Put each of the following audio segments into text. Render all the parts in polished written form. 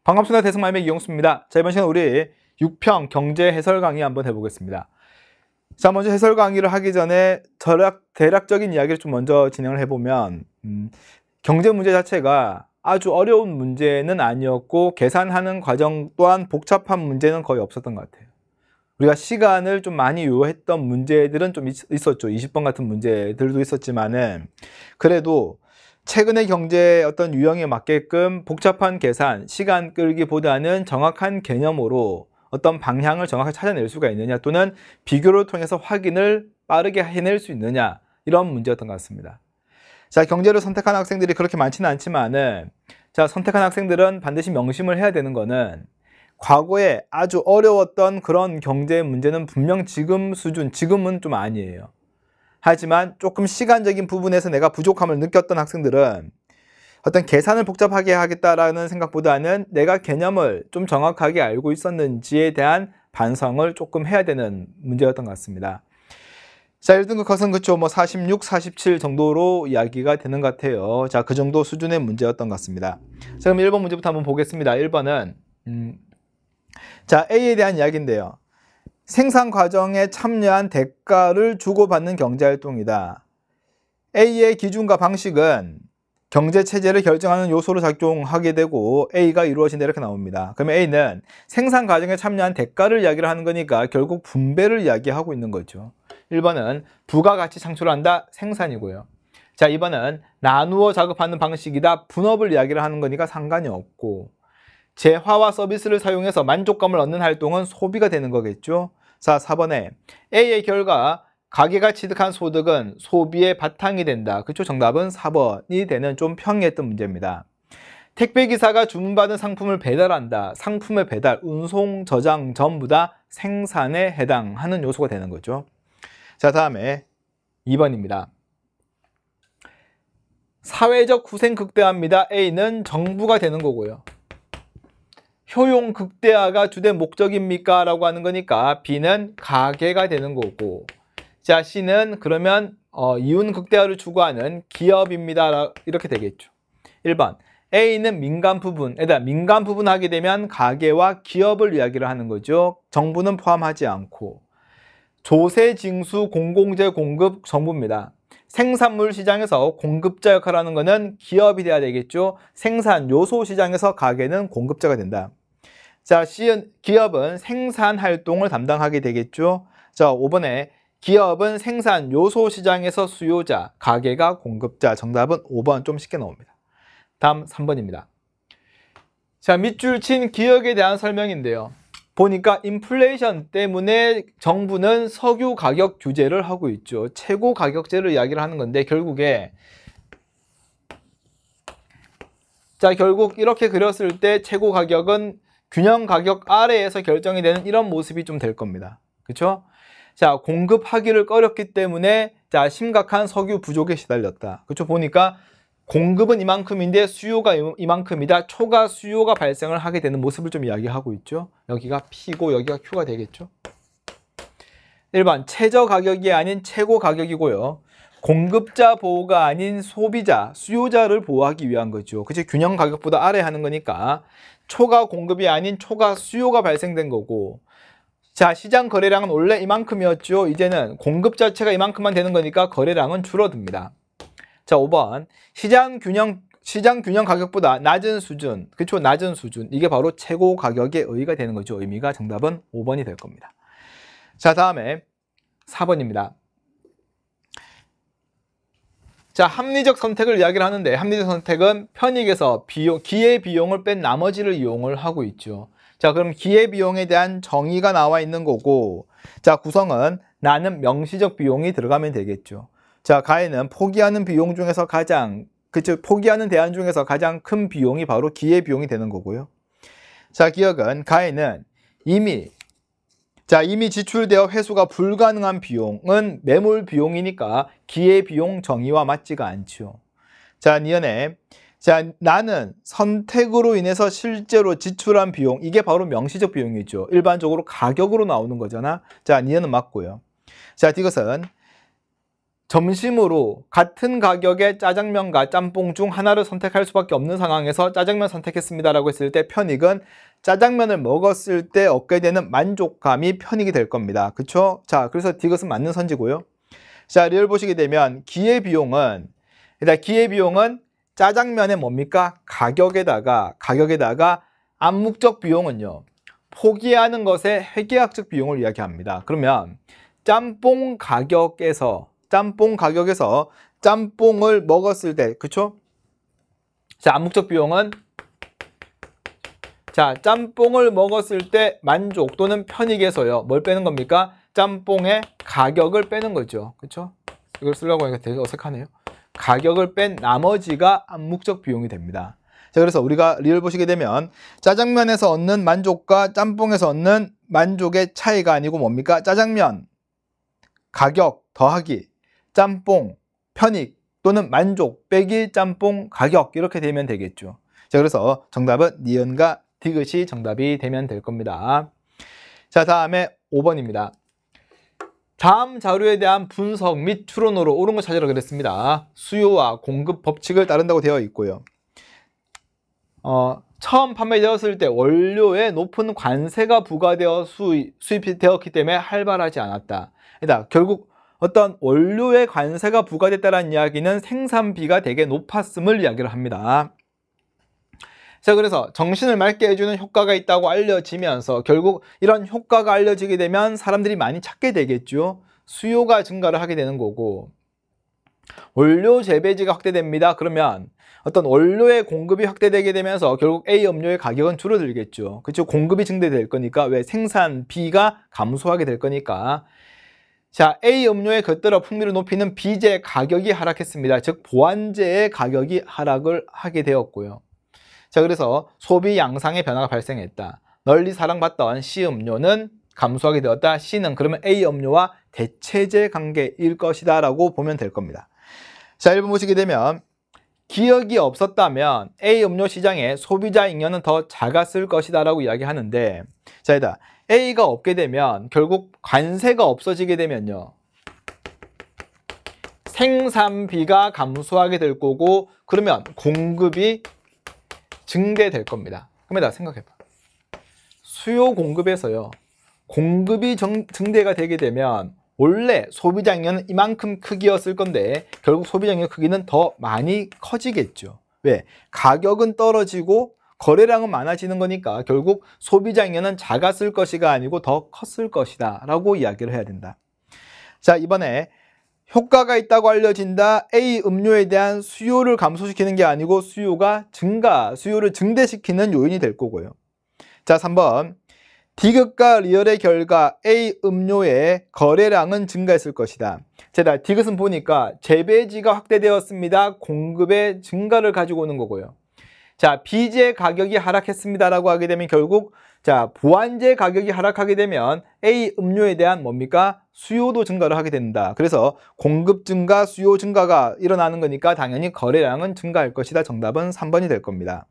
반갑습니다. 대승마임의 이용수입니다. 자, 이번 시간 우리 6평 경제 해설 강의 한번 해보겠습니다. 자, 먼저 해설 강의를 하기 전에 대략적인 이야기를 좀 먼저 진행을 해보면 경제 문제 자체가 아주 어려운 문제는 아니었고 계산하는 과정 또한 복잡한 문제는 거의 없었던 것 같아요. 우리가 시간을 좀 많이 요했던 문제들은 좀 있었죠. 20번 같은 문제들도 있었지만은 그래도 최근의 경제의 어떤 유형에 맞게끔 복잡한 계산, 시간 끌기보다는 정확한 개념으로 어떤 방향을 정확하게 찾아낼 수가 있느냐, 또는 비교를 통해서 확인을 빠르게 해낼 수 있느냐, 이런 문제였던 것 같습니다. 자, 경제를 선택한 학생들이 그렇게 많지는 않지만은, 자, 선택한 학생들은 반드시 명심을 해야 되는 거는 과거에 아주 어려웠던 그런 경제 문제는 분명 지금 수준, 지금은 좀 아니에요. 하지만 조금 시간적인 부분에서 내가 부족함을 느꼈던 학생들은 어떤 계산을 복잡하게 하겠다라는 생각보다는 내가 개념을 좀 정확하게 알고 있었는지에 대한 반성을 조금 해야 되는 문제였던 것 같습니다. 자, 1등급 컷은 그쵸, 뭐 46, 47 정도로 이야기가 되는 것 같아요. 자, 그 정도 수준의 문제였던 것 같습니다. 자, 그럼 1번 문제부터 한번 보겠습니다. 1번은 자, A에 대한 이야기인데요. 생산 과정에 참여한 대가를 주고받는 경제활동이다. A의 기준과 방식은 경제체제를 결정하는 요소로 작용하게 되고 A가 이루어진다, 이렇게 나옵니다. 그러면 A는 생산 과정에 참여한 대가를 이야기를 하는 거니까 결국 분배를 이야기하고 있는 거죠. 1번은 부가가치 창출한다, 생산이고요. 자, 2번은 나누어 작업하는 방식이다, 분업을 이야기를 하는 거니까 상관이 없고, 재화와 서비스를 사용해서 만족감을 얻는 활동은 소비가 되는 거겠죠. 자, 4번에 A의 결과 가게가 취득한 소득은 소비의 바탕이 된다. 그렇죠? 정답은 4번이 되는 좀 평이했던 문제입니다. 택배기사가 주문받은 상품을 배달한다. 상품의 배달, 운송, 저장 전부 다 생산에 해당하는 요소가 되는 거죠. 자, 다음에 2번입니다. 사회적 후생 극대화입니다. A는 정부가 되는 거고요. 효용 극대화가 주된 목적입니까? 라고 하는 거니까 B는 가계가 되는 거고, 자, C는 그러면 이윤 극대화를 추구하는 기업입니다. 이렇게 되겠죠. 1번 A는 민간 부분에다 민간 부분 하게 되면 가계와 기업을 이야기를 하는 거죠. 정부는 포함하지 않고, 조세, 징수, 공공재, 공급, 정부입니다. 생산물 시장에서 공급자 역할을 하는 거는 기업이 돼야 되겠죠. 생산 요소 시장에서 가계는 공급자가 된다. 자, C은 기업은 생산 활동을 담당하게 되겠죠. 자, 5번에 기업은 생산 요소 시장에서 수요자, 가계가 공급자. 정답은 5번, 좀 쉽게 나옵니다. 다음 3번입니다. 자, 밑줄 친 기억에 대한 설명인데요. 보니까 인플레이션 때문에 정부는 석유 가격 규제를 하고 있죠. 최고 가격제를 이야기를 하는 건데, 결국에 자, 결국 이렇게 그렸을 때 최고 가격은 균형 가격 아래에서 결정이 되는 이런 모습이 좀 될 겁니다. 그렇죠? 자, 공급하기를 꺼렸기 때문에 자, 심각한 석유 부족에 시달렸다. 그렇죠? 보니까 공급은 이만큼인데 수요가 이만큼이다. 초과 수요가 발생을 하게 되는 모습을 좀 이야기하고 있죠. 여기가 P고 여기가 Q가 되겠죠. 1번 최저 가격이 아닌 최고 가격이고요. 공급자 보호가 아닌 소비자, 수요자를 보호하기 위한 거죠. 그치? 균형 가격보다 아래 하는 거니까 초과 공급이 아닌 초과 수요가 발생된 거고, 자, 시장 거래량은 원래 이만큼이었죠. 이제는 공급 자체가 이만큼만 되는 거니까 거래량은 줄어듭니다. 자, 5번 시장 균형 가격보다 낮은 수준, 그렇죠? 낮은 수준, 이게 바로 최고 가격의 의의가 되는 거죠. 의미가. 정답은 5번이 될 겁니다. 자, 다음에 4번입니다. 자, 합리적 선택을 이야기를 하는데, 합리적 선택은 편익에서 기회비용을 뺀 나머지를 이용을 하고 있죠. 자, 그럼 기회비용에 대한 정의가 나와 있는 거고, 자, 구성은 나는 명시적 비용이 들어가면 되겠죠. 자, 가에는 포기하는 비용 중에서 포기하는 대안 중에서 가장 큰 비용이 바로 기회비용이 되는 거고요. 자, 기억은 가에는 이미 지출되어 회수가 불가능한 비용은 매몰 비용이니까 기회비용 정의와 맞지가 않죠. 자, 니은에 자, 나는 선택으로 인해서 실제로 지출한 비용, 이게 바로 명시적 비용이죠. 일반적으로 가격으로 나오는 거잖아. 자, 니은은 맞고요. 자, 이것은 점심으로 같은 가격의 짜장면과 짬뽕 중 하나를 선택할 수밖에 없는 상황에서 짜장면 선택했습니다라고 했을 때 편익은 짜장면을 먹었을 때 얻게 되는 만족감이 편익이 될 겁니다. 그쵸? 자, 그래서 디귿은 맞는 선지고요. 자, 리얼 보시게 되면 기회비용은 일단 기회비용은 짜장면의 뭡니까? 가격에다가 암묵적 비용은요. 포기하는 것의 회계학적 비용을 이야기합니다. 그러면 짬뽕 가격에서 짬뽕을 먹었을 때, 그쵸? 자, 암묵적 비용은 자, 짬뽕을 먹었을 때 만족 또는 편익에서요. 뭘 빼는 겁니까? 짬뽕의 가격을 빼는 거죠. 그쵸? 이걸 쓰려고 하니까 되게 어색하네요. 가격을 뺀 나머지가 암묵적 비용이 됩니다. 자, 그래서 우리가 리얼 보시게 되면 짜장면에서 얻는 만족과 짬뽕에서 얻는 만족의 차이가 아니고 뭡니까? 짜장면 가격 더하기 짬뽕 편익 또는 만족 빼기 짬뽕 가격 이렇게 되면 되겠죠. 자, 그래서 정답은 니은과 디귿이 정답이 되면 될 겁니다. 자, 다음에 5번입니다. 다음 자료에 대한 분석 및 추론으로 옳은 거 찾으라 그랬습니다. 수요와 공급 법칙을 따른다고 되어 있고요. 처음 판매되었을 때 원료에 높은 관세가 부과되어 수입이 되었기 때문에 활발하지 않았다. 그러니까 결국 어떤 원료에 관세가 부과됐다는 이야기는 생산비가 되게 높았음을 이야기를 합니다. 자, 그래서 정신을 맑게 해주는 효과가 있다고 알려지면서 결국 이런 효과가 알려지게 되면 사람들이 많이 찾게 되겠죠. 수요가 증가를 하게 되는 거고, 원료 재배지가 확대됩니다. 그러면 어떤 원료의 공급이 확대되게 되면서 결국 A 음료의 가격은 줄어들겠죠. 그렇죠? 공급이 증대될 거니까. 왜? 생산비가 감소하게 될 거니까. 자, A 음료에 곁들여 풍미를 높이는 B제 가격이 하락했습니다. 즉 보완제의 가격이 하락을 하게 되었고요. 자, 그래서 소비 양상의 변화가 발생했다. 널리 사랑받던 C 음료는 감소하게 되었다. C는 그러면 A 음료와 대체제 관계일 것이다 라고 보면 될 겁니다. 자, 1번 보시게 되면 기억이 없었다면 A 음료 시장의 소비자 잉여는 더 작았을 것이다 라고 이야기하는데, 자, 일단 A가 없게 되면 결국 관세가 없어지게 되면요, 생산비가 감소하게 될 거고, 그러면 공급이 증대될 겁니다. 그러면 생각해봐. 수요 공급에서요, 공급이 증대가 되게 되면 원래 소비자 잉여는 이만큼 크기였을 건데 결국 소비자 잉여 크기는 더 많이 커지겠죠. 왜? 가격은 떨어지고 거래량은 많아지는 거니까 결국 소비자 잉여는 작았을 것이가 아니고 더 컸을 것이다 라고 이야기를 해야 된다. 자, 이번에 효과가 있다고 알려진다. A 음료에 대한 수요를 감소시키는 게 아니고 수요를 증대시키는 요인이 될 거고요. 자, 3번 디귿과 리얼의 결과 A 음료의 거래량은 증가했을 것이다. 자, 디귿은 보니까 재배지가 확대되었습니다. 공급의 증가를 가지고 오는 거고요. 자, B제 가격이 하락했습니다 라고 하게 되면 결국 자, 보완제 가격이 하락하게 되면 A 음료에 대한 뭡니까? 수요도 증가를 하게 된다. 그래서 공급 증가, 수요 증가가 일어나는 거니까 당연히 거래량은 증가할 것이다. 정답은 3번이 될 겁니다.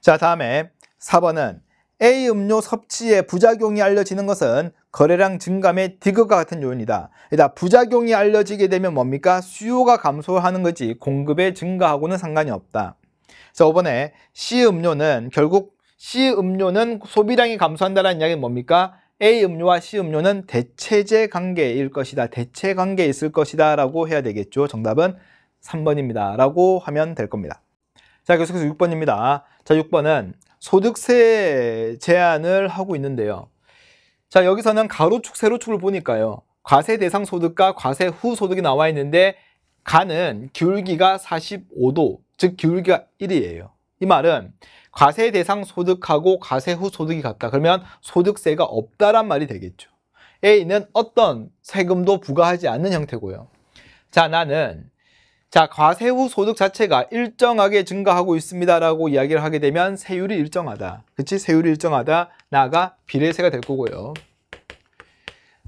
자, 다음에 4번은 A 음료 섭취의 부작용이 알려지는 것은 거래량 증감의 디귿과 같은 요인이다. 일단 부작용이 알려지게 되면 뭡니까? 수요가 감소하는 거지 공급의 증가하고는 상관이 없다. 자, 5번에 C 음료는 결국 C 음료는 소비량이 감소한다는 이야기는 뭡니까? A 음료와 C 음료는 대체제 관계일 것이다. 대체 관계에 있을 것이다 라고 해야 되겠죠. 정답은 3번입니다. 라고 하면 될 겁니다. 자, 계속해서 6번입니다. 자, 6번은 소득세 제한을 하고 있는데요. 자, 여기서는 가로축, 세로축을 보니까요. 과세 대상 소득과 과세 후 소득이 나와 있는데 가는 기울기가 45도, 즉 기울기가 1이에요. 이 말은 과세 대상 소득하고 과세 후 소득이 같다. 그러면 소득세가 없다란 말이 되겠죠. A는 어떤 세금도 부과하지 않는 형태고요. 자, 자, 과세 후 소득 자체가 일정하게 증가하고 있습니다라고 이야기를 하게 되면 세율이 일정하다. 그치? 세율이 일정하다. 나가 비례세가 될 거고요.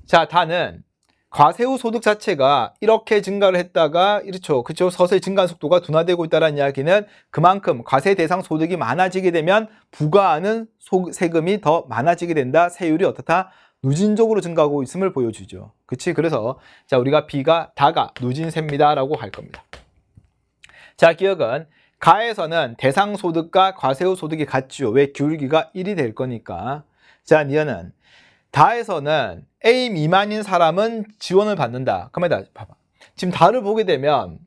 자, 다는 과세 후 소득 자체가 이렇게 증가를 했다가 이렇죠. 그쵸? 서서히 증가 속도가 둔화되고 있다는 이야기는 그만큼 과세 대상 소득이 많아지게 되면 부과하는 세금이 더 많아지게 된다. 세율이 어떻다? 누진적으로 증가하고 있음을 보여주죠. 그치? 그래서 자, 우리가 B가 다가 누진세입니다 라고 할 겁니다. 자, 기억은 가에서는 대상소득과 과세후 소득이 같죠. 왜? 기울기가 1이 될 거니까. 자, 니은은 다에서는 A 미만인 사람은 지원을 받는다. 그러면 봐봐. 지금 다를 보게 되면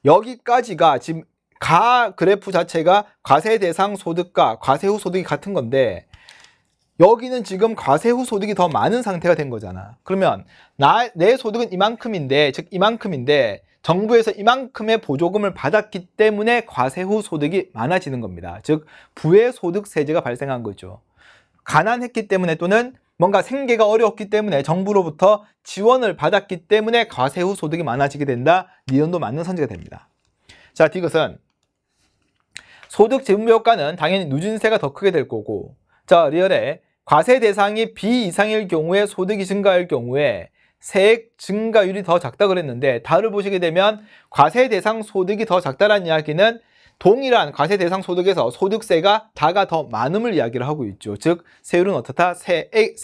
여기까지가 지금 가 그래프 자체가 과세 대상 소득과 과세후 소득이 같은 건데 여기는 지금 과세후 소득이 더 많은 상태가 된 거잖아. 그러면 내 소득은 이만큼인데, 즉 이만큼인데 정부에서 이만큼의 보조금을 받았기 때문에 과세후 소득이 많아지는 겁니다. 즉 부의 소득세제가 발생한 거죠. 가난했기 때문에 또는 뭔가 생계가 어려웠기 때문에 정부로부터 지원을 받았기 때문에 과세후 소득이 많아지게 된다. 니은도 맞는 선지가 됩니다. 자, 디귿은 소득 재분배효과는 당연히 누진세가 더 크게 될 거고, 자, 리얼에 과세 대상이 B 이상일 경우에 소득이 증가할 경우에 세액 증가율이 더 작다 그랬는데 다를 보시게 되면 과세 대상 소득이 더 작다라는 이야기는 동일한 과세 대상 소득에서 소득세가 다가 더 많음을 이야기를 하고 있죠. 즉 세율은 어떻다? 세액의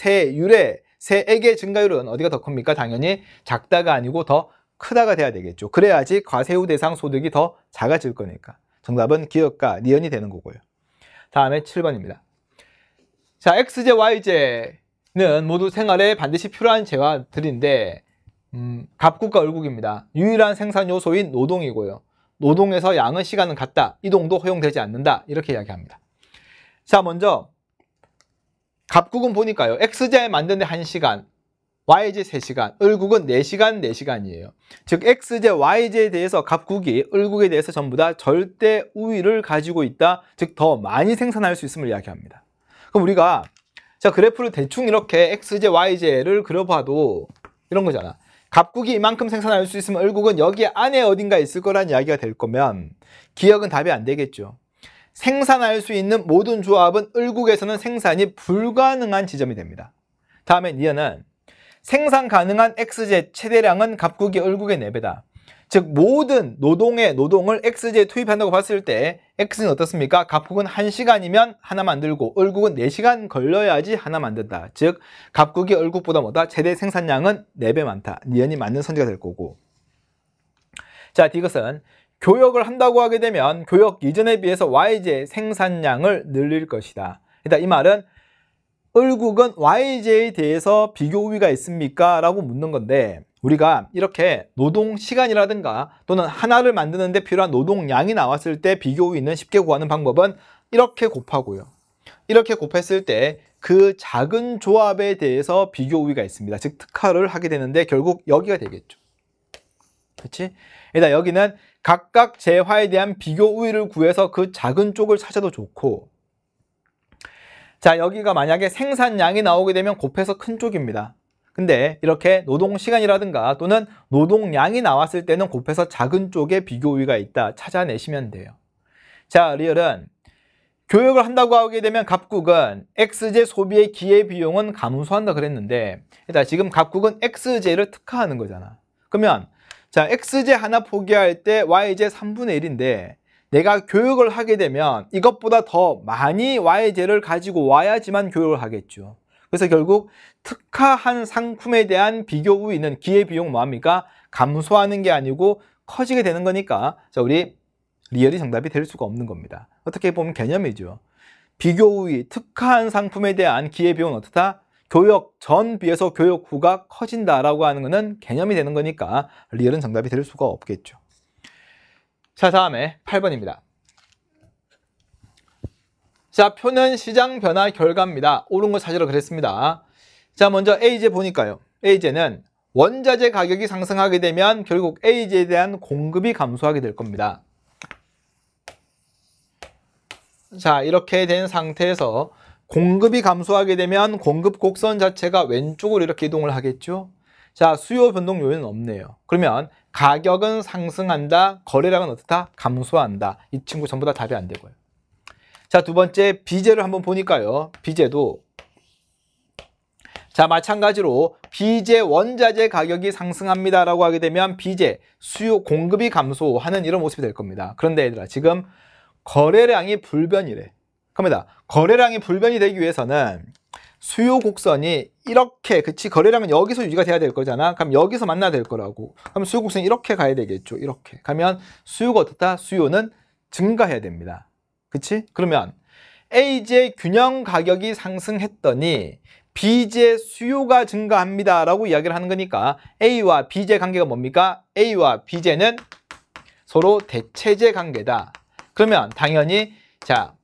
증가율은 어디가 더 큽니까? 당연히 작다가 아니고 더 크다가 돼야 되겠죠. 그래야지 과세후 대상 소득이 더 작아질 거니까. 정답은 기역과 니은이 되는 거고요. 다음에 7번입니다. 자, XJ, YJ는 모두 생활에 반드시 필요한 재화들인데 갑국과 을국입니다. 유일한 생산 요소인 노동이고요. 노동에서 양은 시간은 같다. 이동도 허용되지 않는다. 이렇게 이야기합니다. 자, 먼저 갑국은 보니까요. XJ 만드는데 1시간, YJ 3시간, 을국은 4시간, 4시간이에요. 즉 XJ, YJ에 대해서 갑국이 을국에 대해서 전부 다 절대 우위를 가지고 있다. 즉 더 많이 생산할 수 있음을 이야기합니다. 그럼 우리가 자 그래프를 대충 이렇게 XJ, YJ를 그려봐도 이런 거잖아. 갑국이 이만큼 생산할 수 있으면 을국은 여기 안에 어딘가 있을 거란 이야기가 될 거면 기역은 답이 안 되겠죠. 생산할 수 있는 모든 조합은 을국에서는 생산이 불가능한 지점이 됩니다. 다음에 니은은 생산 가능한 XJ 최대량은 갑국이 을국의 4배다. 즉 모든 노동을 XJ에 투입한다고 봤을 때 X는 어떻습니까? 갑국은 1시간이면 하나 만들고 을국은 4시간 걸려야지 하나 만든다. 즉 갑국이 을국보다 뭐다? 최대 생산량은 4배 많다. 니은이 맞는 선지가 될 거고. 자, 디귿은 교역을 한다고 하게 되면 교역 이전에 비해서 YJ 생산량을 늘릴 것이다. 일단 이 말은 을국은 YJ에 대해서 비교 우위가 있습니까? 라고 묻는 건데 우리가 이렇게 노동 시간이라든가 또는 하나를 만드는데 필요한 노동량이 나왔을 때 비교 우위는 쉽게 구하는 방법은 이렇게 곱하고요. 이렇게 곱했을 때 그 작은 조합에 대해서 비교 우위가 있습니다. 즉 특화를 하게 되는데 결국 여기가 되겠죠. 그렇지? 일단 여기는 각각 재화에 대한 비교 우위를 구해서 그 작은 쪽을 찾아도 좋고, 자 여기가 만약에 생산량이 나오게 되면 곱해서 큰 쪽입니다. 근데 이렇게 노동시간이라든가 또는 노동량이 나왔을 때는 곱해서 작은 쪽에 비교 우위가 있다. 찾아내시면 돼요. 자, 리얼은 교역을 한다고 하게 되면 갑국은 XJ 소비의 기회비용은 감소한다 그랬는데 일단 지금 갑국은 XJ를 특화하는 거잖아. 그러면 자 XJ 하나 포기할 때 YJ 3분의 1인데 내가 교역을 하게 되면 이것보다 더 많이 YJ를 가지고 와야지만 교역을 하겠죠. 그래서 결국 특화한 상품에 대한 비교 우위는 기회비용 뭐합니까? 감소하는 게 아니고 커지게 되는 거니까 자 우리 리얼이 정답이 될 수가 없는 겁니다. 어떻게 보면 개념이죠. 비교 우위, 특화한 상품에 대한 기회비용은 어떻다? 교역 전 비해서 교역 후가 커진다라고 하는 것은 개념이 되는 거니까 리얼은 정답이 될 수가 없겠죠. 자, 다음에 8번입니다. 자, 표는 시장 변화 결과입니다. 옳은 거 찾으러 그랬습니다. 자, 먼저 AJ 보니까요. AJ는 원자재 가격이 상승하게 되면 결국 AJ에 대한 공급이 감소하게 될 겁니다. 자, 이렇게 된 상태에서 공급이 감소하게 되면 공급 곡선 자체가 왼쪽으로 이렇게 이동을 하겠죠. 자, 수요 변동 요인은 없네요. 그러면 가격은 상승한다, 거래량은 어떻다? 감소한다. 이 친구 전부 다 답이 안 되고요. 자, 두 번째 비제를 한번 보니까요. 비제도 자, 마찬가지로 비제 원자재 가격이 상승합니다 라고 하게 되면 비제 수요 공급이 감소하는 이런 모습이 될 겁니다. 그런데 얘들아 지금 거래량이 불변이래. 겁니다. 거래량이 불변이 되기 위해서는 수요 곡선이 이렇게, 그치? 거래량은 여기서 유지가 돼야 될 거잖아. 그럼 여기서 만나야 될 거라고. 그럼 수요 곡선이 이렇게 가야 되겠죠. 이렇게 가면 수요가 어떻다? 수요는 증가해야 됩니다. 그치? 그러면 A지의 균형 가격이 상승했더니 B지의 수요가 증가합니다 라고 이야기를 하는 거니까 A와 B지의 관계가 뭡니까? A와 B지는 서로 대체제 관계다. 그러면 당연히 자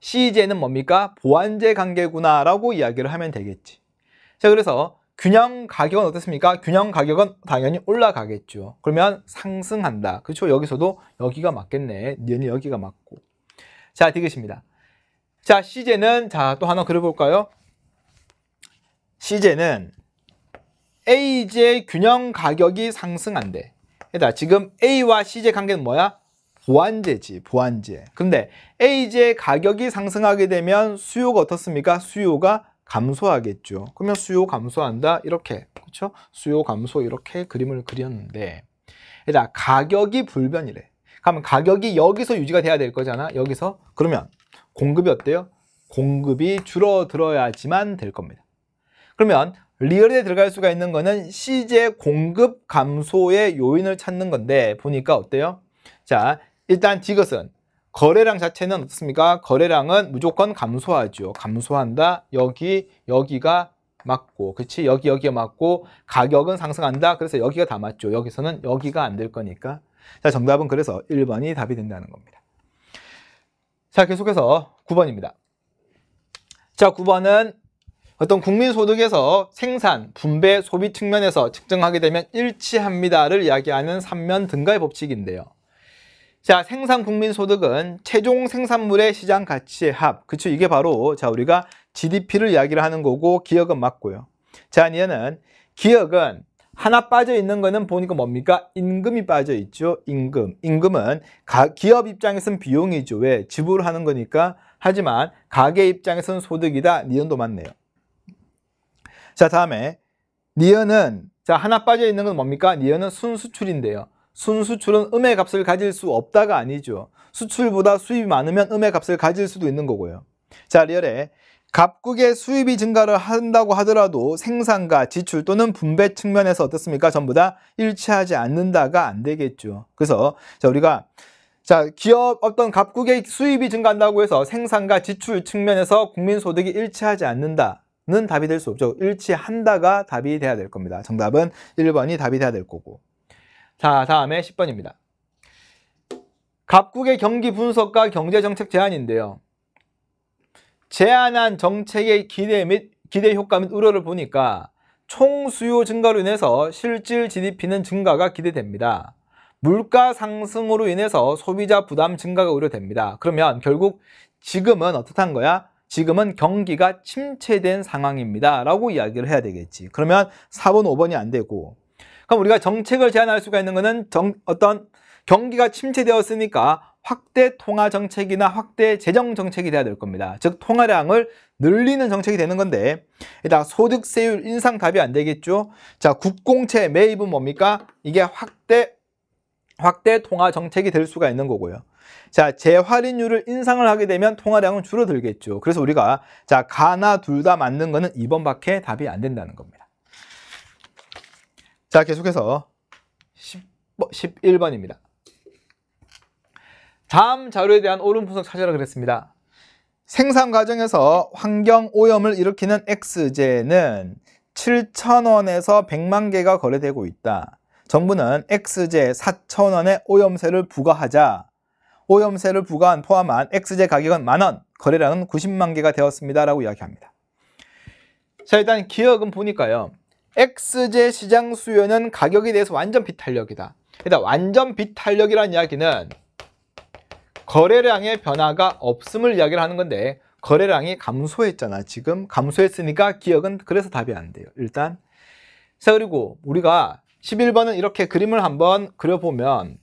C제는 뭡니까? 보완제 관계구나 라고 이야기를 하면 되겠지. 자, 그래서 균형 가격은 어떻습니까? 균형 가격은 당연히 올라가겠죠. 그러면 상승한다. 그렇죠? 여기서도 여기가 맞겠네. 니은이 여기가 맞고. 자, 디귿입니다. 자, C제는 자, 또 하나 그려볼까요? C제는 A제 균형 가격이 상승한대. 그러니까 지금 A와 C제 관계는 뭐야? 보완제지, 보완제. 근데 A제 가격이 상승하게 되면 수요가 어떻습니까? 수요가 감소하겠죠. 그러면 수요 감소한다. 이렇게. 그렇죠? 수요 감소 이렇게 그림을 그렸는데 일단 가격이 불변이래. 그러면 가격이 여기서 유지가 돼야 될 거잖아. 여기서. 그러면 공급이 어때요? 공급이 줄어들어야지만 될 겁니다. 그러면 리얼에 들어갈 수가 있는 거는 C제 공급 감소의 요인을 찾는 건데 보니까 어때요? 자, 일단 디귿은 거래량 자체는 어떻습니까? 거래량은 무조건 감소하죠. 감소한다. 여기가 맞고, 그치? 여기가 맞고, 가격은 상승한다. 그래서 여기가 다 맞죠. 여기서는 여기가 안 될 거니까. 자, 정답은 그래서 1번이 답이 된다는 겁니다. 자, 계속해서 9번입니다. 자, 9번은 어떤 국민소득에서 생산, 분배, 소비 측면에서 측정하게 되면 일치합니다를 이야기하는 3면 등가의 법칙인데요. 자, 생산 국민소득은 최종 생산물의 시장 가치의 합. 그쵸? 이게 바로 자 우리가 GDP를 이야기를 하는 거고 기역은 맞고요. 자, 얘는 기역은 하나 빠져 있는 거는 보니까 뭡니까? 임금이 빠져 있죠. 임금. 임금은 기업 입장에서는 비용이죠. 왜? 지불하는 거니까. 하지만 가게 입장에서는 소득이다. 니은도 맞네요. 자, 다음에 니은은 자 하나 빠져 있는 건 뭡니까? 니은은 순수출인데요. 순수출은 음의 값을 가질 수 없다가 아니죠. 수출보다 수입이 많으면 음의 값을 가질 수도 있는 거고요. 자, 리얼에 갑국의 수입이 증가를 한다고 하더라도 생산과 지출 또는 분배 측면에서 어떻습니까? 전부 다 일치하지 않는다가 안 되겠죠. 그래서 자 우리가 자 기업 어떤 갑국의 수입이 증가한다고 해서 생산과 지출 측면에서 국민소득이 일치하지 않는다는 답이 될 수 없죠. 일치한다가 답이 돼야 될 겁니다. 정답은 1번이 답이 돼야 될 거고. 자, 다음에 10번입니다. 갑국의 경기 분석과 경제정책 제안인데요. 제안한 정책의 기대 효과 및 우려를 보니까 총 수요 증가로 인해서 실질 GDP는 증가가 기대됩니다. 물가 상승으로 인해서 소비자 부담 증가가 우려됩니다. 그러면 결국 지금은 어떻단 거야? 지금은 경기가 침체된 상황입니다. 라고 이야기를 해야 되겠지. 그러면 4번, 5번이 안 되고 그럼 우리가 정책을 제안할 수가 있는 것은 어떤 경기가 침체되었으니까 확대 통화 정책이나 확대 재정 정책이 돼야 될 겁니다. 즉 통화량을 늘리는 정책이 되는 건데 일단 소득세율 인상 답이 안 되겠죠. 자, 국공채 매입은 뭡니까? 이게 확대 통화 정책이 될 수가 있는 거고요. 자, 재할인율을 인상을 하게 되면 통화량은 줄어들겠죠. 그래서 우리가 자, 가나 둘 다 맞는 거는 2번밖에 답이 안 된다는 겁니다. 자, 계속해서 11번입니다. 다음 자료에 대한 옳은 분석 찾으라 그랬습니다. 생산 과정에서 환경 오염을 일으키는 X제는 7,000원에서 100만 개가 거래되고 있다. 정부는 X제 4,000원의 오염세를 부과하자 오염세를 포함한 X제 가격은 만원, 거래량은 90만 개가 되었습니다. 라고 이야기합니다. 자, 일단 기억은 보니까요. X제 시장 수요는 가격에 대해서 완전 비탄력이다. 일단 완전 비탄력이라는 이야기는 거래량의 변화가 없음을 이야기를 하는 건데 거래량이 감소했잖아. 지금 감소했으니까 기억은 그래서 답이 안 돼요. 일단 자, 그리고 우리가 11번은 이렇게 그림을 한번 그려보면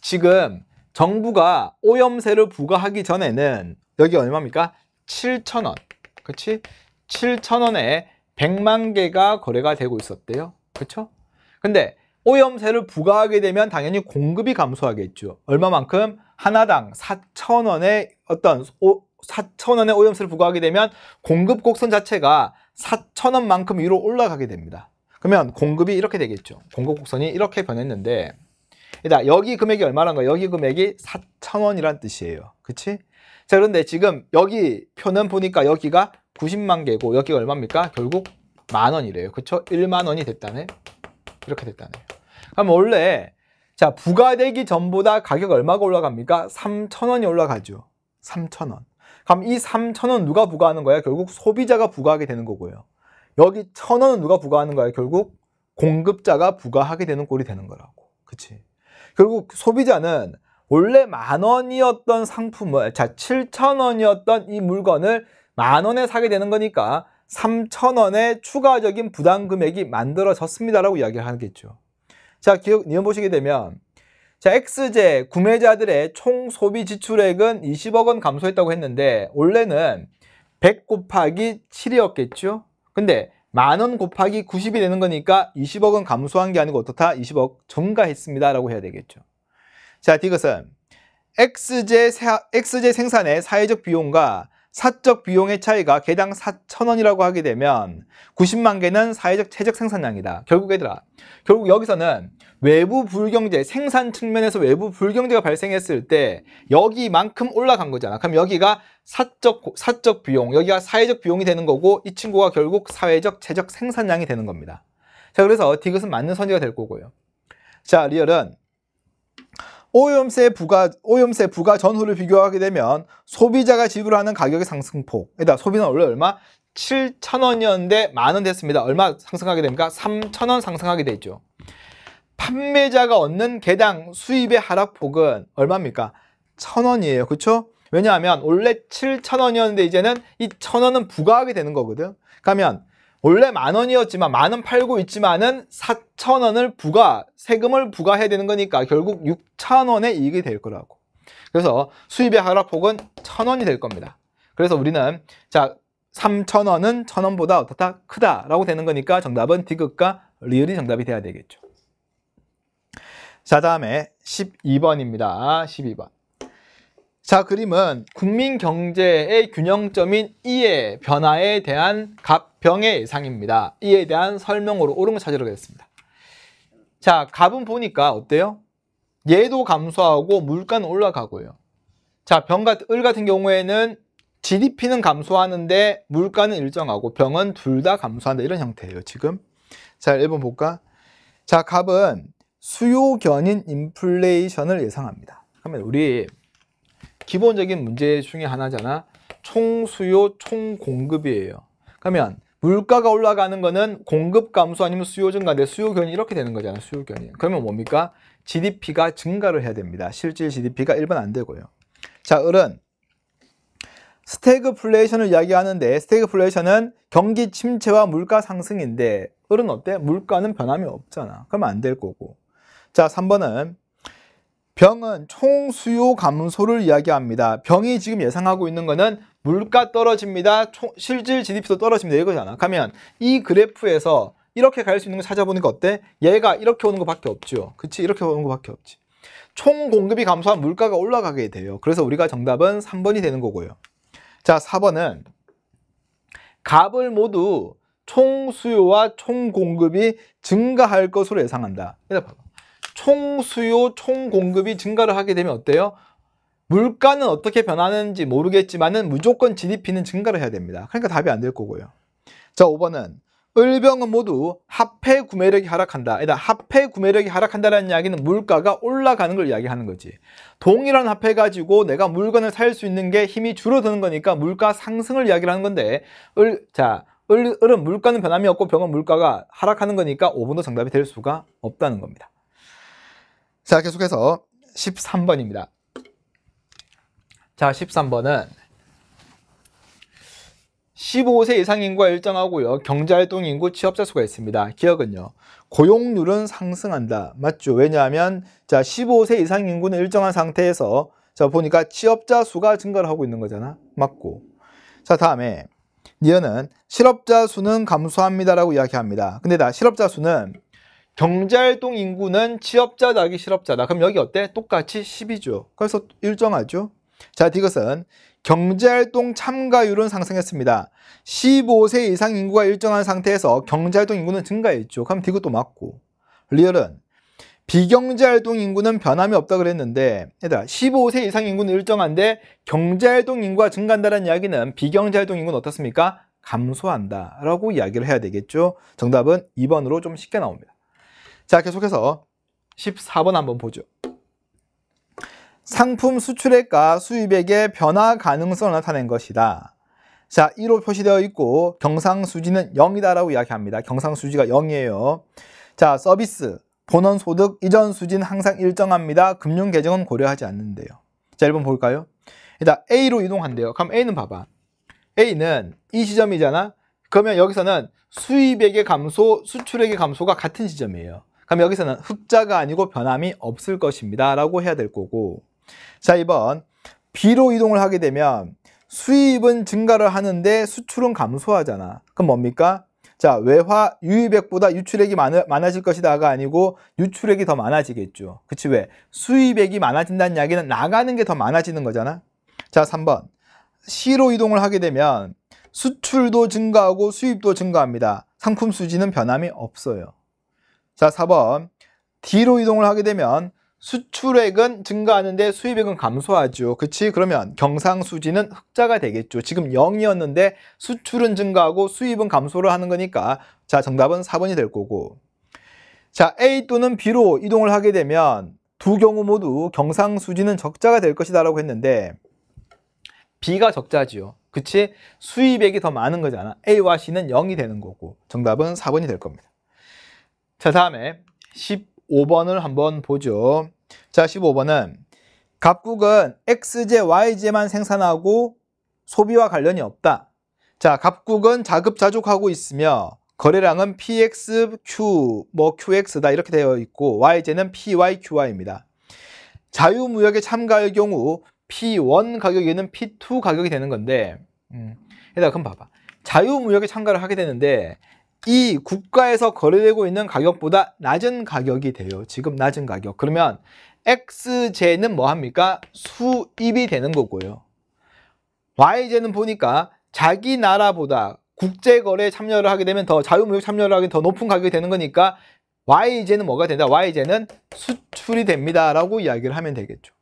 지금 정부가 오염세를 부과하기 전에는 여기 얼마입니까? 7,000원. 그치? 7,000원에 100만 개가 거래가 되고 있었대요. 그렇죠? 근데 오염세를 부과하게 되면 당연히 공급이 감소하겠죠. 얼마만큼? 하나당 4,000원의 어떤 4,000원의 오염세를 부과하게 되면 공급 곡선 자체가 4,000원만큼 위로 올라가게 됩니다. 그러면 공급이 이렇게 되겠죠. 공급 곡선이 이렇게 변했는데, 일단 여기 금액이 얼마란 거예요? 여기 금액이 4,000원이란 뜻이에요. 그치? 자, 그런데 지금 여기 표는 보니까 여기가 90만 개고 여기가 얼마입니까? 결국 10,000원이래요. 그쵸? 10,000원이 됐다네. 이렇게 됐다네. 그럼 원래 자, 부과되기 전보다 가격 얼마가 올라갑니까? 3,000원이 올라가죠. 3,000원. 그럼 이 3,000원 누가 부과하는 거야? 결국 소비자가 부과하게 되는 거고요. 여기 1,000원은 누가 부과하는 거야? 결국 공급자가 부과하게 되는 꼴이 되는 거라고. 그치? 결국 소비자는 원래 10,000원이었던 상품을, 자, 7,000원이었던 이 물건을 10,000원에 사게 되는 거니까 3,000원의 추가적인 부담 금액이 만들어졌습니다라고 이야기를 하겠죠. 자, 이어 보시게 되면, 자, X제 구매자들의 총 소비 지출액은 20억 원 감소했다고 했는데, 원래는 100 곱하기 7이었겠죠? 근데 10,000원 곱하기 90이 되는 거니까 20억 원 감소한 게 아니고 어떻다? 20억 증가했습니다 라고 해야 되겠죠. 자, 이것은 X제 생산의 사회적 비용과 사적 비용의 차이가 개당 4,000원이라고 하게 되면 90만 개는 사회적 최적 생산량이다. 결국 얘들아, 결국 여기서는 외부 불경제, 생산 측면에서 외부 불경제가 발생했을 때 여기만큼 올라간 거잖아. 그럼 여기가 사적 비용, 여기가 사회적 비용이 되는 거고 이 친구가 결국 사회적 최적 생산량이 되는 겁니다. 자, 그래서 디귿은 맞는 선지가 될 거고요. 자, 리얼은 오염세 부과 전후를 비교하게 되면 소비자가 지불하는 가격의 상승폭. 일단 소비는 원래 얼마? 7,000원이었는데 10,000원 됐습니다. 얼마 상승하게 됩니까? 3,000원 상승하게 되죠. 판매자가 얻는 개당 수입의 하락폭은 얼마입니까? 1,000원이에요. 그렇죠? 왜냐하면 원래 7,000원이었는데 이제는 이 1,000원은 부과하게 되는 거거든. 그러면 원래 10,000원이었지만 10,000원 팔고 있지만은 4,000원을 세금을 부과해야 되는 거니까 결국 6,000원의 이익이 될 거라고. 그래서 수입의 하락폭은 1,000원이 될 겁니다. 그래서 우리는 자, 3,000원은 1,000원보다 어떻다? 크다라고 되는 거니까 정답은 디귿과 리을이 정답이 돼야 되겠죠. 자, 다음에 12번입니다. 12번. 자, 그림은 국민 경제의 균형점인 E의 변화에 대한 값병의 예상입니다. E에 대한 설명으로 옳은 거 찾으러 가겠습니다. 자, 값은 보니까 어때요? 얘도 감소하고 물가는 올라가고요. 자, 을 같은 경우에는 GDP는 감소하는데 물가는 일정하고 병은 둘 다 감소한다. 이런 형태예요, 지금. 자, 1번 볼까? 자, 값은 수요 견인 인플레이션을 예상합니다. 그러면 우리 기본적인 문제 중에 하나잖아. 총수요, 총공급이에요. 그러면 물가가 올라가는 거는 공급 감소 아니면 수요 증가인데 수요 견인 이렇게 되는 거잖아. 수요 견인. 그러면 뭡니까? GDP가 증가를 해야 됩니다. 실질 GDP가 1번 안 되고요. 자, 을은 스태그플레이션을 이야기하는데 스태그플레이션은 경기 침체와 물가 상승인데 을은 어때? 물가는 변함이 없잖아. 그러면 안 될 거고. 자, 3번은 병은 총수요 감소를 이야기합니다. 병이 지금 예상하고 있는 거는 물가 떨어집니다. 실질 GDP도 떨어집니다. 이거잖아. 그러면 이 그래프에서 이렇게 갈 수 있는 거 찾아보니까 어때? 얘가 이렇게 오는 것밖에 없죠. 그치? 이렇게 오는 것밖에 없지. 총 공급이 감소하면 물가가 올라가게 돼요. 그래서 우리가 정답은 3번이 되는 거고요. 자, 4번은 값을 모두 총수요와 총공급이 증가할 것으로 예상한다. 봐봐. 총수요, 총공급이 증가를 하게 되면 어때요? 물가는 어떻게 변하는지 모르겠지만은 무조건 GDP는 증가를 해야 됩니다. 그러니까 답이 안 될 거고요. 자, 5번은 을병은 모두 화폐 구매력이 하락한다. 일단 화폐 구매력이 하락한다는 이야기는 물가가 올라가는 걸 이야기하는 거지. 동일한 화폐 가지고 내가 물건을 살 수 있는 게 힘이 줄어드는 거니까 물가 상승을 이야기를 하는 건데 을은 물가는 변함이 없고 병은 물가가 하락하는 거니까 5번도 정답이 될 수가 없다는 겁니다. 자, 계속해서 13번입니다. 자, 13번은 15세 이상 인구가 일정하고요. 경제활동 인구 취업자 수가 있습니다. 기억은요. 고용률은 상승한다. 맞죠? 왜냐하면 자, 15세 이상 인구는 일정한 상태에서 자, 보니까 취업자 수가 증가를 하고 있는 거잖아. 맞고. 자, 다음에 니은은 실업자 수는 감소합니다라고 이야기합니다. 근데 실업자 수는 경제활동 인구는 취업자 더하기 실업자다. 그럼 여기 어때? 똑같이 10이죠. 그래서 일정하죠. 자, 이것은 경제활동 참가율은 상승했습니다. 15세 이상 인구가 일정한 상태에서 경제활동 인구는 증가했죠. 그럼 이것도 맞고. 리얼은 비경제활동 인구는 변함이 없다 그랬는데, 얘들아 15세 이상 인구는 일정한데 경제활동 인구가 증가한다는 이야기는 비경제활동 인구는 어떻습니까? 감소한다 라고 이야기를 해야 되겠죠. 정답은 2번으로 좀 쉽게 나옵니다. 자, 계속해서 14번 한번 보죠. 상품 수출액과 수입액의 변화 가능성을 나타낸 것이다. 자, 1로 표시되어 있고 경상수지는 0이다 라고 이야기합니다. 경상수지가 0이에요. 자, 서비스, 본원소득, 이전 수지는 항상 일정합니다. 금융계정은 고려하지 않는데요. 자, 1번 볼까요? 일단 A로 이동한대요. 그럼 A는 봐봐. A는 이 지점이잖아. 그러면 여기서는 수입액의 감소, 수출액의 감소가 같은 지점이에요. 그럼 여기서는 흑자가 아니고 변함이 없을 것입니다 라고 해야 될 거고, 자, 2번 B로 이동을 하게 되면 수입은 증가를 하는데 수출은 감소하잖아. 그럼 뭡니까? 자, 외화 유입액보다 유출액이 많아질 것이다가 아니고 유출액이 더 많아지겠죠. 그치? 왜? 수입액이 많아진다는 이야기는 나가는 게 더 많아지는 거잖아. 자, 3번 C로 이동을 하게 되면 수출도 증가하고 수입도 증가합니다. 상품 수지는 변함이 없어요. 자, 4번 D로 이동을 하게 되면 수출액은 증가하는데 수입액은 감소하죠. 그치? 그러면 경상수지는 흑자가 되겠죠. 지금 0이었는데 수출은 증가하고 수입은 감소를 하는 거니까, 자, 정답은 4번이 될 거고, 자, A 또는 B로 이동을 하게 되면 두 경우 모두 경상수지는 적자가 될 것이다 라고 했는데 B가 적자지요. 그치? 수입액이 더 많은 거잖아. A와 C는 0이 되는 거고, 정답은 4번이 될 겁니다. 자, 다음에 15번을 한번 보죠. 자, 15번은 갑국은 XJ, YJ만 생산하고 소비와 관련이 없다. 자, 갑국은 자급자족하고 있으며 거래량은 PX, Q, QX다 이렇게 되어 있고 YJ는 PY, QY입니다. 자유무역에 참가할 경우 P1 가격에는 P2 가격이 되는 건데, 얘들아 그럼 봐봐. 자유무역에 참가를 하게 되는데 이 국가에서 거래되고 있는 가격보다 낮은 가격이 돼요. 지금 낮은 가격. 그러면 XJ는 뭐 합니까? 수입이 되는 거고요. YJ는 보니까 자기 나라보다 국제거래에 참여를 하게 되면 더 자유무역 참여를 하게 더 높은 가격이 되는 거니까 YJ는 뭐가 된다? YJ는 수출이 됩니다 라고 이야기를 하면 되겠죠.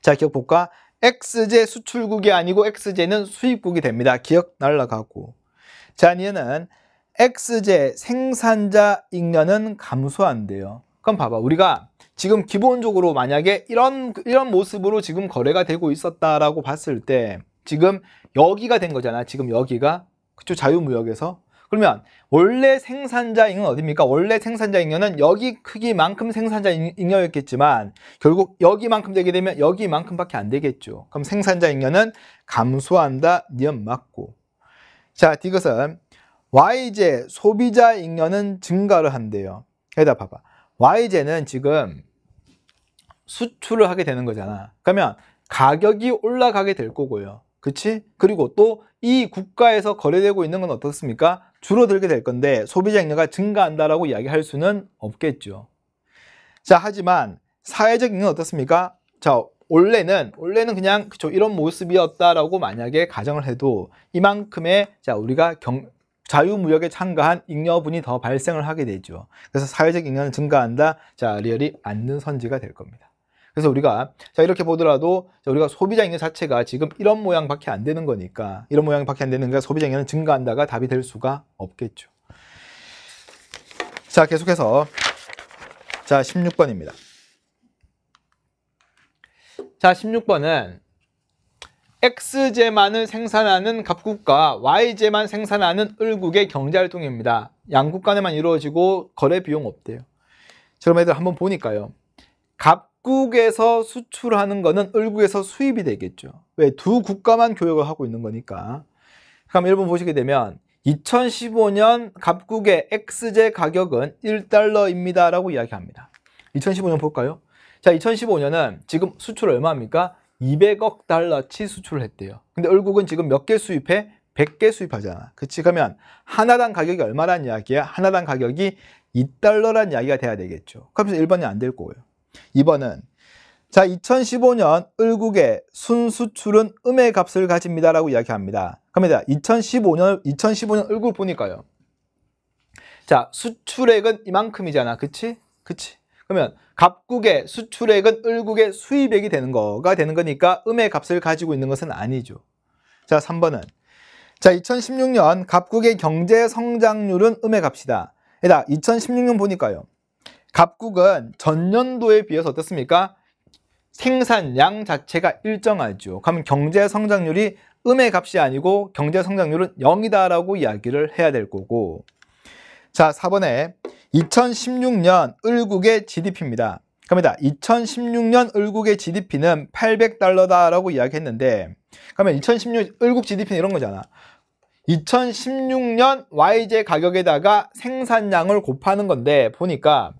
자, 기억 볼까? XJ 수출국이 아니고 XJ는 수입국이 됩니다. 기억 날라가고. 자, 얘는 XJ 생산자 잉여는 감소한대요. 그럼 봐봐. 우리가 지금 기본적으로 만약에 이런 모습으로 지금 거래가 되고 있었다라고 봤을 때 지금 여기가 된 거잖아. 지금 여기가. 그쵸? 자유무역에서. 그러면 원래 생산자 잉여는 어디입니까? 원래 생산자 잉여는 여기 크기만큼 생산자 잉여였겠지만 결국 여기만큼 되게 되면 여기만큼밖에 안 되겠죠. 그럼 생산자 잉여는 감소한다. 니은 맞고. 자, 이것은 YJ 소비자 잉여는 증가를 한대요. 여기다 봐봐. YJ는 지금 수출을 하게 되는 거잖아. 그러면 가격이 올라가게 될 거고요. 그치? 그리고 또 이 국가에서 거래되고 있는 건 어떻습니까? 줄어들게 될 건데 소비자 잉여가 증가한다라고 이야기할 수는 없겠죠. 자, 하지만 사회적 잉여는 어떻습니까? 자, 원래는 그냥 이런 모습이었다라고 만약에 가정을 해도 이만큼의 자 우리가 자유무역에 참가한 잉여분이 더 발생을 하게 되죠. 그래서 사회적 잉여는 증가한다. 자, 리얼이 맞는 선지가 될 겁니다. 그래서 우리가 자 이렇게 보더라도 자, 우리가 소비자 잉여 자체가 지금 이런 모양밖에 안 되는 거니까 이런 모양밖에 안 되는 거니까 소비자 잉여는 증가한다가 답이 될 수가 없겠죠. 자, 계속해서 자 16번입니다. 자, 16번은 XJ만을 생산하는 갑국과 YJ만 생산하는 을국의 경제활동입니다. 양국 간에만 이루어지고 거래 비용 없대요. 자, 그럼 애들 한번 보니까요. 갑국에서 수출하는 거는 을국에서 수입이 되겠죠. 왜? 두 국가만 교역을 하고 있는 거니까. 그럼 1번 보시게 되면 2015년 갑국의 XJ 가격은 1달러입니다 라고 이야기합니다. 2015년 볼까요? 자, 2015년은 지금 수출 얼마입니까? 200억 달러치 수출을 했대요. 근데 을국은 지금 몇 개 수입해? 100개 수입하잖아. 그치? 그러면 하나당 가격이 얼마란 이야기야? 하나당 가격이 2달러란 이야기가 돼야 되겠죠. 그러면서 1번이 안 될 거고요. 2번은 자, 2015년 을국의 순수출은 음의 값을 가집니다라고 이야기합니다. 그럽니다. 2015년 을국 보니까요. 자, 수출액은 이만큼이잖아. 그치? 그치? 그러면 갑국의 수출액은 을국의 수입액이 되는 거니까 음의 값을 가지고 있는 것은 아니죠. 자, 3번은 자, 2016년 갑국의 경제 성장률은 음의 값이다. 2016년 보니까요. 갑국은 전년도에 비해서 어떻습니까? 생산량 자체가 일정하죠. 그러면 경제 성장률이 음의 값이 아니고 경제 성장률은 0이다라고 이야기를 해야 될 거고. 자, 4번에 2016년 을국의 GDP입니다. 그럽니다. 2016년 을국의 GDP는 800달러다라고 이야기했는데, 그러면 2016년 을국 GDP는 이런 거잖아. 2016년 YJ 가격에다가 생산량을 곱하는 건데, 보니까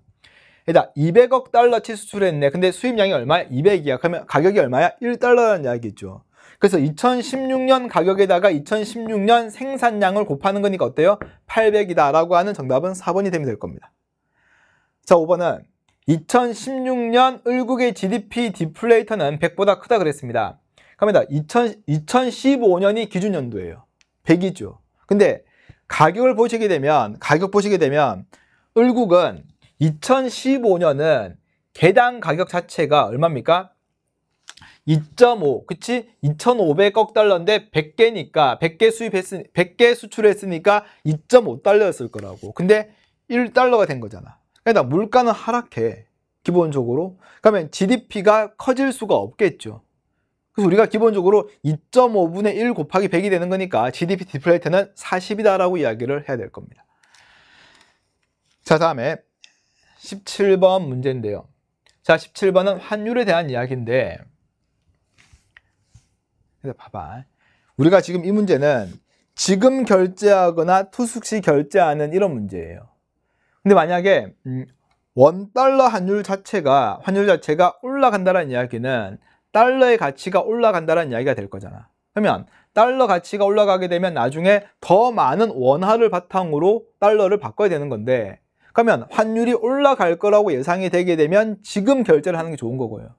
200억 달러치 수출했네. 근데 수입량이 얼마야? 200이야. 그러면 가격이 얼마야? 1달러라는 이야기죠. 그래서 2016년 가격에다가 2016년 생산량을 곱하는 거니까 어때요? 800이다 라고 하는 정답은 4번이 되면 될 겁니다. 자, 5번은 2016년 을국의 GDP 디플레이터는 100보다 크다 그랬습니다. 그럽니다. 2015년이 기준연도예요. 100이죠. 근데 가격 보시게 되면 을국은 2015년은 개당 가격 자체가 얼마입니까? 2.5, 그치? 2,500억 달러인데 100개니까 100개 수출했으니까 2.5달러였을 거라고. 근데 1달러가 된 거잖아. 그러니까 물가는 하락해. 기본적으로. 그러면 GDP가 커질 수가 없겠죠. 그래서 우리가 기본적으로 2.5분의 1 곱하기 100이 되는 거니까 GDP 디플레이터는 40이다라고 이야기를 해야 될 겁니다. 자, 다음에 17번 문제인데요. 자, 17번은 환율에 대한 이야기인데, 그래서 봐봐. 우리가 지금 이 문제는 지금 결제하거나 투숙 시 결제하는 이런 문제예요. 근데 만약에 원달러 환율 자체가 올라간다는 이야기는 달러의 가치가 올라간다는 이야기가 될 거잖아. 그러면 달러 가치가 올라가게 되면 나중에 더 많은 원화를 바탕으로 달러를 바꿔야 되는 건데, 그러면 환율이 올라갈 거라고 예상이 되게 되면 지금 결제를 하는 게 좋은 거고요.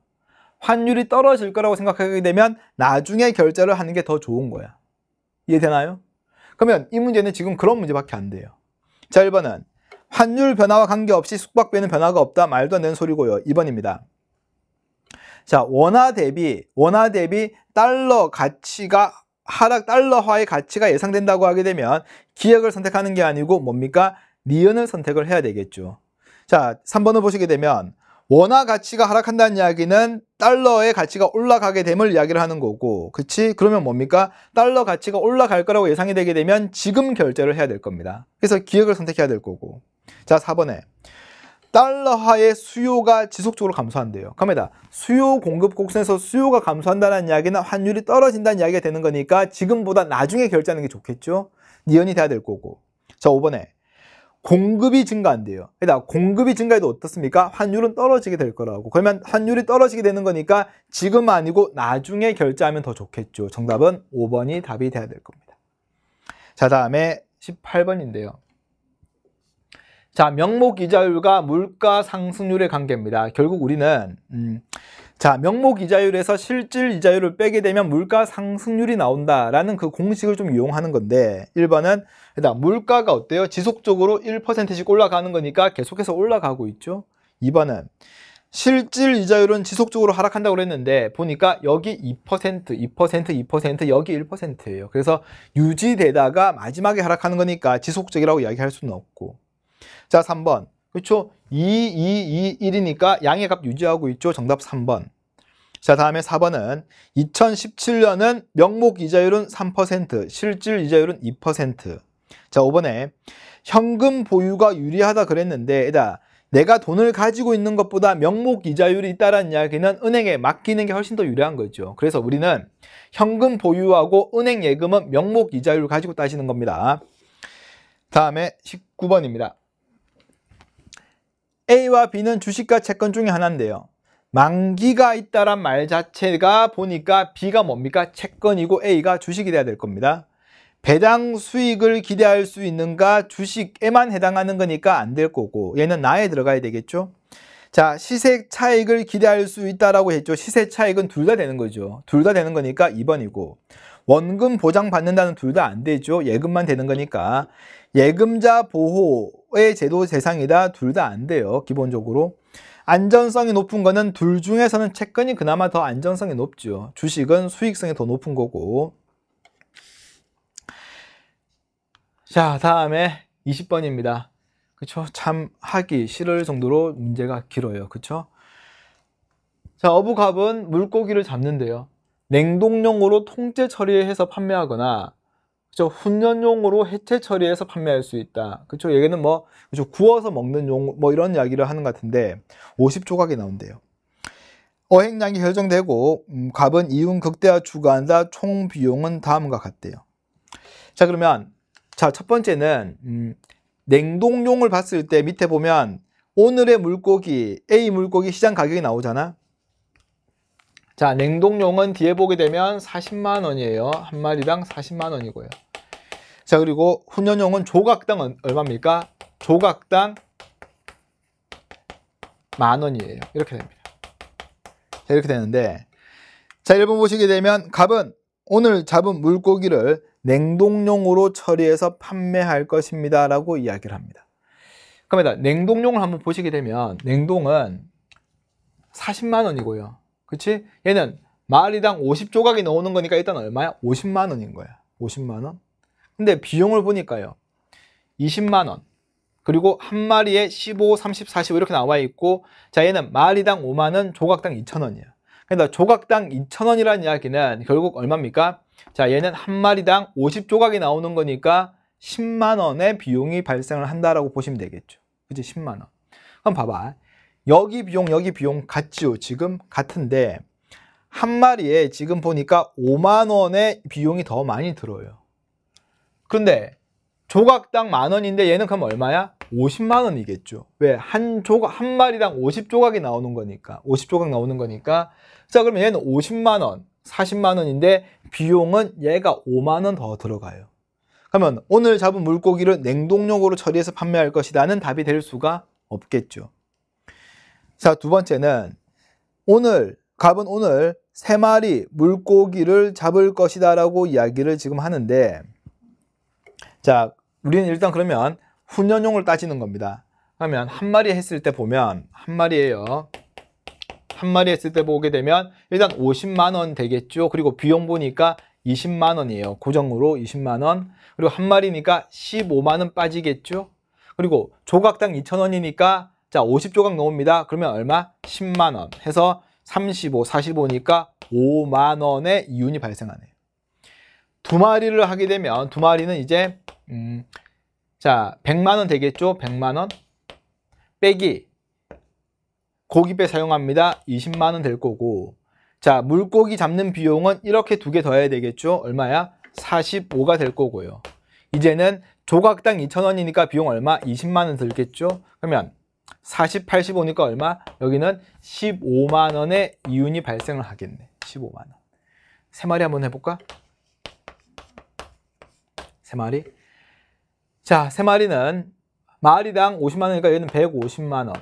환율이 떨어질 거라고 생각하게 되면 나중에 결제를 하는 게 더 좋은 거야. 이해되나요? 그러면 이 문제는 지금 그런 문제밖에 안 돼요. 자, 1번은 환율 변화와 관계없이 숙박비에는 변화가 없다. 말도 안 되는 소리고요. 2번입니다. 자, 원화 대비 달러 가치가 달러화의 가치가 예상된다고 하게 되면 기역을 선택하는 게 아니고 뭡니까? 니은을 선택을 해야 되겠죠. 자, 3번을 보시게 되면 원화 가치가 하락한다는 이야기는 달러의 가치가 올라가게 됨을 이야기를 하는 거고, 그치? 그러면 뭡니까? 달러 가치가 올라갈 거라고 예상이 되게 되면 지금 결제를 해야 될 겁니다. 그래서 기역을 선택해야 될 거고. 자, 4번에 달러화의 수요가 지속적으로 감소한대요. 그럽니다. 수요 공급 곡선에서 수요가 감소한다는 이야기는 환율이 떨어진다는 이야기가 되는 거니까 지금보다 나중에 결제하는 게 좋겠죠? 니은이 돼야 될 거고. 자, 5번에 공급이 증가한대요. 그러니까 공급이 증가해도 어떻습니까? 환율은 떨어지게 될 거라고. 그러면 환율이 떨어지게 되는 거니까 지금 아니고 나중에 결제하면 더 좋겠죠. 정답은 5번이 답이 돼야 될 겁니다. 자, 다음에 18번인데요. 자, 명목 이자율과 물가 상승률의 관계입니다. 결국 우리는 자, 명목 이자율에서 실질 이자율을 빼게 되면 물가 상승률이 나온다라는 그 공식을 좀 이용하는 건데, 1번은 일단 물가가 어때요? 지속적으로 1%씩 올라가는 거니까 계속해서 올라가고 있죠. 2번은 실질 이자율은 지속적으로 하락한다고 그랬는데 보니까 여기 2%, 여기 1%예요. 그래서 유지되다가 마지막에 하락하는 거니까 지속적이라고 이야기할 수는 없고. 자, 3번. 그렇죠? 1이니까 양의 값 유지하고 있죠. 정답 3번. 자, 다음에 4번은 2017년은 명목 이자율은 3%, 실질 이자율은 2%. 자, 5번에 현금 보유가 유리하다 그랬는데, 내가 돈을 가지고 있는 것보다 명목 이자율이 있다는 이야기는 은행에 맡기는 게 훨씬 더 유리한 거죠. 그래서 우리는 현금 보유하고 은행 예금은 명목 이자율을 가지고 따지는 겁니다. 다음에 19번입니다. A와 B는 주식과 채권 중에 하나인데요. 만기가 있다란 말 자체가 보니까 B가 뭡니까? 채권이고 A가 주식이 돼야 될 겁니다. 배당 수익을 기대할 수 있는가? 주식에만 해당하는 거니까 안 될 거고, 얘는 나에 들어가야 되겠죠. 자, 시세 차익을 기대할 수 있다라고 했죠. 시세 차익은 둘 다 되는 거죠. 둘 다 되는 거니까 2번이고, 원금 보장 받는다는 둘 다 안 되죠. 예금만 되는 거니까 예금자 보호의 제도 대상이다. 둘 다 안 돼요. 기본적으로. 안전성이 높은 거는 둘 중에서는 채권이 그나마 더 안전성이 높죠. 주식은 수익성이 더 높은 거고. 자, 다음에 20번입니다. 그쵸? 참 하기 싫을 정도로 문제가 길어요. 그쵸? 자, 어부갑은 물고기를 잡는데요. 냉동용으로 통째 처리해서 판매하거나, 그쵸? 훈연용으로 해체 처리해서 판매할 수 있다. 그쵸? 얘기는 뭐, 그쵸? 구워서 먹는 용, 뭐 이런 이야기를 하는 것 같은데, 50조각이 나온대요. 어획량이 결정되고, 갑은 이윤 극대화 추가한다. 총 비용은 다음과 같대요. 자, 그러면, 자, 첫 번째는, 냉동용을 봤을 때 밑에 보면, 오늘의 물고기, A 물고기 시장 가격이 나오잖아. 자, 냉동용은 뒤에 보게 되면 40만 원이에요. 한 마리당 40만 원이고요. 자, 그리고 훈연용은 조각당 얼마입니까? 조각당 10,000원이에요. 이렇게 됩니다. 자, 이렇게 되는데, 자, 1번 보시게 되면 갑은 오늘 잡은 물고기를 냉동용으로 처리해서 판매할 것입니다. 라고 이야기를 합니다. 그러면 냉동용을 한번 보시게 되면 냉동은 40만 원이고요. 그치? 얘는 마리당 50조각이 나오는 거니까 일단 얼마야? 50만 원인 거야. 50만 원. 근데 비용을 보니까요. 20만 원. 그리고 한 마리에 15, 30, 45 이렇게 나와 있고, 자, 얘는 마리당 5만 원, 조각당 2,000원이야. 그러니까 조각당 2,000원이라는 이야기는 결국 얼마입니까? 자, 얘는 한 마리당 50조각이 나오는 거니까 10만 원의 비용이 발생을 한다라고 보시면 되겠죠. 그치? 10만 원. 그럼 봐봐. 여기 비용 같지요? 지금 같은데 한 마리에 지금 보니까 5만 원의 비용이 더 많이 들어요. 그런데 조각당 10,000원인데 얘는 그럼 얼마야? 50만 원이겠죠. 왜? 한 마리당 50조각이 나오는 거니까. 50조각 나오는 거니까. 자, 그러면 얘는 50만 원, 40만 원인데 비용은 얘가 5만 원 더 들어가요. 그러면 오늘 잡은 물고기를 냉동용으로 처리해서 판매할 것이다는 답이 될 수가 없겠죠. 자, 두 번째는 갑은 오늘 3마리 물고기를 잡을 것이다 라고 이야기를 지금 하는데, 자, 우리는 일단 그러면 훈연용을 따지는 겁니다. 그러면 한 마리 했을 때 보면, 한 마리예요. 한 마리 했을 때 보게 되면 일단 50만 원 되겠죠. 그리고 비용 보니까 20만 원이에요. 고정으로 20만 원. 그리고 한 마리니까 15만 원 빠지겠죠. 그리고 조각당 2,000원이니까 자, 50조각 나옵니다. 그러면 얼마? 10만 원 해서 35, 45니까 5만 원의 이윤이 발생하네요. 두 마리를 하게 되면 두 마리는 이제 자, 100만 원 되겠죠? 100만 원 빼기 고깃배 사용합니다. 20만 원 될 거고, 자, 물고기 잡는 비용은 이렇게 두 개 더해야 되겠죠? 얼마야? 45가 될 거고요. 이제는 조각당 2,000원이니까 비용 얼마? 20만 원 들겠죠? 그러면 40, 85니까 얼마? 여기는 15만 원의 이윤이 발생을 하겠네. 15만 원. 세 마리 한번 해볼까? 세 마리. 자, 세 마리는 마리당 50만 원이니까 얘는 150만 원.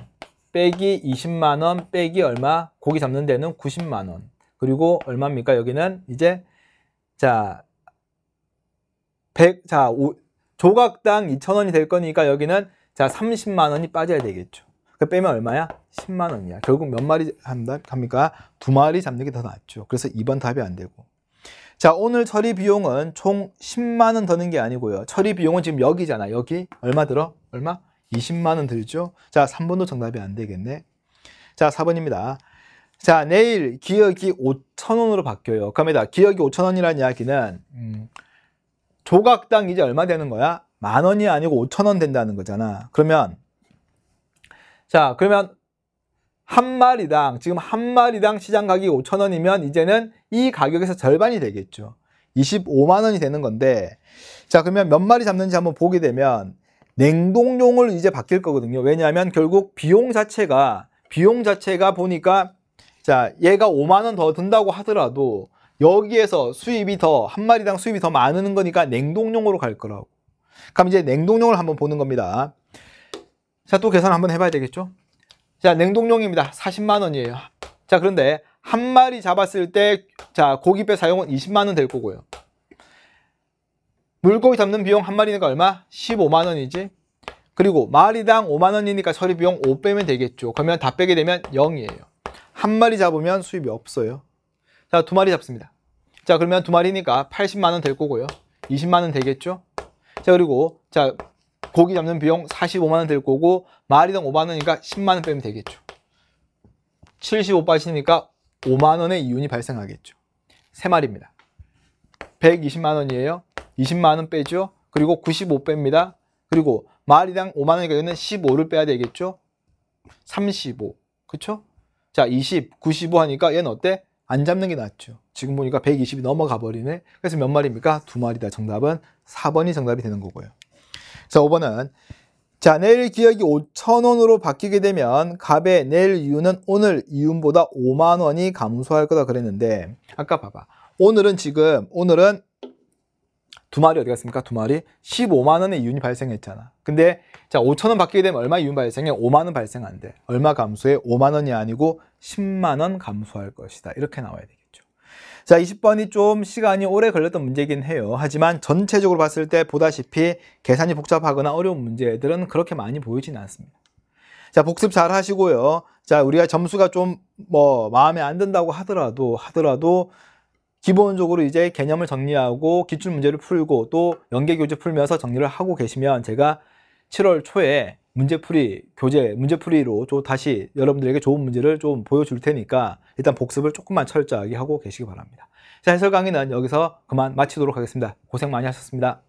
빼기 20만 원 빼기 얼마? 고기 잡는 데는 90만 원. 그리고 얼마입니까? 여기는 이제 자, 조각당 2,000원이 될 거니까 여기는 자, 30만 원이 빠져야 되겠죠. 그 빼면 얼마야? 10만 원이야. 결국 몇 마리 합니까? 두 마리 잡는 게 더 낫죠. 그래서 2번 답이 안 되고. 자, 오늘 처리 비용은 총 10만 원 드는 게 아니고요. 처리 비용은 지금 여기잖아. 여기 얼마 들어? 얼마? 20만 원 들죠? 자, 3번도 정답이 안 되겠네. 자, 4번입니다. 자, 내일 기억이 5,000원으로 바뀌어요. 그러면 기억이 5,000원이라는 이야기는 조각당 이제 얼마 되는 거야? 10,000원이 아니고 5,000원 된다는 거잖아. 그러면 자, 그러면 지금 한 마리당 시장 가격이 5,000원이면 이제는 이 가격에서 절반이 되겠죠. 25만 원이 되는 건데, 자, 그러면 몇 마리 잡는지 한번 보게 되면 냉동용을 이제 바뀔 거거든요. 왜냐하면 결국 비용 자체가 보니까 자, 얘가 5만 원 더 든다고 하더라도 여기에서 한 마리당 수입이 더 많은 거니까 냉동용으로 갈 거라고. 그럼 이제 냉동용을 한번 보는 겁니다. 자, 또 계산 한번 해봐야 되겠죠? 자, 냉동용입니다. 40만 원이에요. 자, 그런데 한 마리 잡았을 때, 자, 고기배 사용은 20만 원 될 거고요. 물고기 잡는 비용 한 마리니까 얼마? 15만 원이지. 그리고 마리당 5만 원이니까 처리 비용 5 빼면 되겠죠. 그러면 다 빼게 되면 0이에요. 한 마리 잡으면 수입이 없어요. 자, 두 마리 잡습니다. 자, 그러면 두 마리니까 80만 원 될 거고요. 20만 원 되겠죠. 자, 그리고 자, 고기 잡는 비용 45만 원 될 거고 마리당 5만 원이니까 10만 원 빼면 되겠죠. 75 빠지니까 5만 원의 이윤이 발생하겠죠. 세 마리입니다. 120만 원이에요. 20만 원 빼죠. 그리고 95 뺍니다. 그리고 마리당 5만 원이니까 여기는 15를 빼야 되겠죠. 35. 그쵸? 자, 20, 95 하니까 얘는 어때? 안 잡는 게 낫죠. 지금 보니까 120이 넘어가 버리네. 그래서 몇 마리입니까? 두 마리다. 정답은 4번이 정답이 되는 거고요. 자, 5번은 자, 내일 기억이 5,000원으로 바뀌게 되면 갑의 내일 이윤은 오늘 이윤보다 5만 원이 감소할 거다 그랬는데 아까 봐봐. 오늘은 두 마리 어디 갔습니까? 두 마리 15만 원의 이윤이 발생했잖아. 근데 자, 5,000원 바뀌게 되면 얼마 이윤 발생해? 5만 원 발생한대. 얼마 감소해? 5만 원이 아니고 10만 원 감소할 것이다. 이렇게 나와야 되겠죠. 자, 20번이 좀 시간이 오래 걸렸던 문제이긴 해요. 하지만 전체적으로 봤을 때 보다시피 계산이 복잡하거나 어려운 문제들은 그렇게 많이 보이진 않습니다. 자, 복습 잘 하시고요. 자, 우리가 점수가 좀 마음에 안 든다고 하더라도 기본적으로 이제 개념을 정리하고 기출 문제를 풀고 또 연계 교재 풀면서 정리를 하고 계시면 제가 7월 초에 문제풀이로 또 다시 여러분들에게 좋은 문제를 좀 보여줄 테니까 일단 복습을 조금만 철저하게 하고 계시기 바랍니다. 자, 해설 강의는 여기서 그만 마치도록 하겠습니다. 고생 많이 하셨습니다.